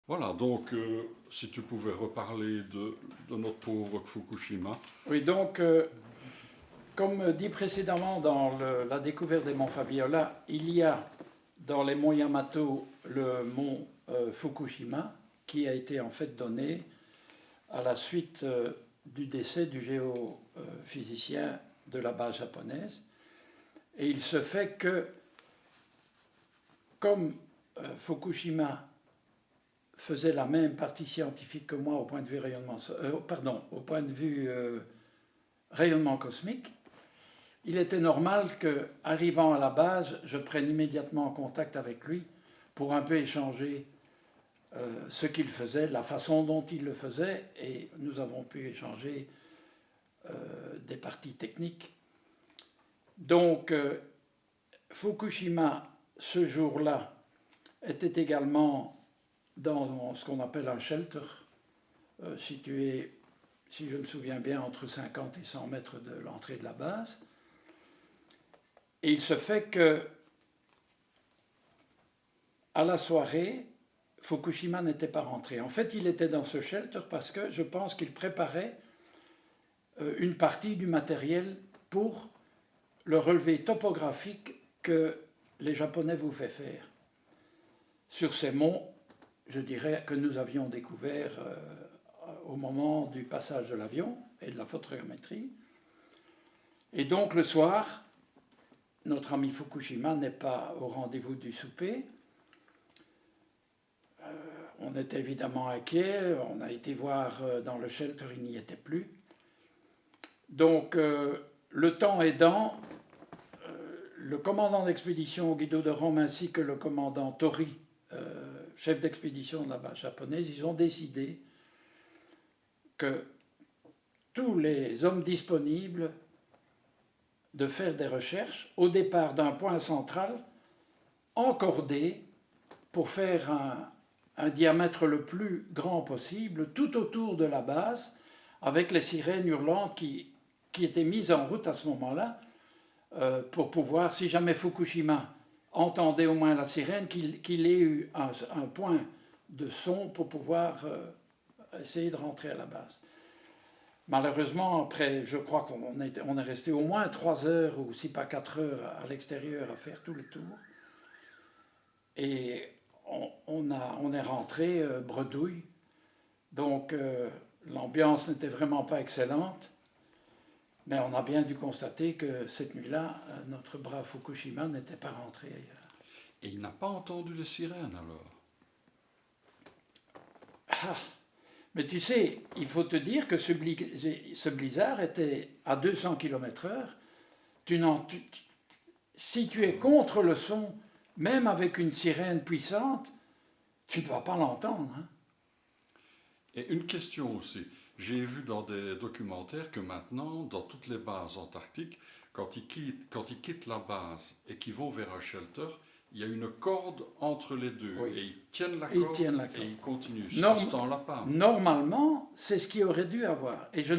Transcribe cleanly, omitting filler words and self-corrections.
Voilà, donc si tu pouvais reparler de notre pauvre Fukushima. Oui, donc, comme dit précédemment dans la découverte des monts Fabiola, il y a dans les monts Yamato le mont Fukushima, qui a été en fait donné à la suite du décès du géophysicien de la base japonaise. Et il se fait que, comme Fukushima faisait la même partie scientifique que moi au point de vue rayonnement cosmique, il était normal qu'arrivant à la base, je prenne immédiatement contact avec lui pour un peu échanger ce qu'il faisait, la façon dont il le faisait, et nous avons pu échanger des parties techniques. Donc, Fukushima, ce jour-là, était également dans ce qu'on appelle un shelter, situé, si je me souviens bien, entre 50 et 100 mètres de l'entrée de la base. Et il se fait que, à la soirée, Fukushima n'était pas rentré. En fait, il était dans ce shelter parce que je pense qu'il préparait une partie du matériel pour le relevé topographique que les Japonais voulaient faire sur ces monts, je dirais, que nous avions découverts au moment du passage de l'avion et de la photogrammétrie. Et donc le soir, notre ami Fukushima n'est pas au rendez-vous du souper. On était évidemment inquiets, on a été voir dans le shelter, il n'y était plus. Donc le temps aidant, le commandant d'expédition Guido de Rome ainsi que le commandant Tori, chef d'expédition de la base japonaise, ils ont décidé que tous les hommes disponibles de faire des recherches au départ d'un point central encordé pour faire un diamètre le plus grand possible tout autour de la base, avec les sirènes hurlantes qui étaient mises en route à ce moment-là, pour pouvoir, si jamais Fukushima entendait au moins la sirène, qu'il ait eu un point de son pour pouvoir essayer de rentrer à la base. Malheureusement, après, je crois qu'on est resté au moins 3 heures, ou si pas 4 heures, à l'extérieur à faire tout le tour. Et on est rentré bredouille. Donc l'ambiance n'était vraiment pas excellente. Mais on a bien dû constater que cette nuit-là, notre brave Fukushima n'était pas rentré ailleurs. Et il n'a pas entendu les sirènes alors? Ah, mais tu sais, il faut te dire que ce blizzard était à 200 km/h. Si tu es contre le son, même avec une sirène puissante, tu ne vas pas l'entendre. Hein. Et une question aussi. J'ai vu dans des documentaires que maintenant, dans toutes les bases antarctiques, quand ils quittent la base et qu'ils vont vers un shelter, il y a une corde entre les deux. Oui. Et ils tiennent la Et ils corde tiennent la corde. et ils continuent. À ce temps-là, pas. Normalement, c'est ce qu'il aurait dû avoir. Et je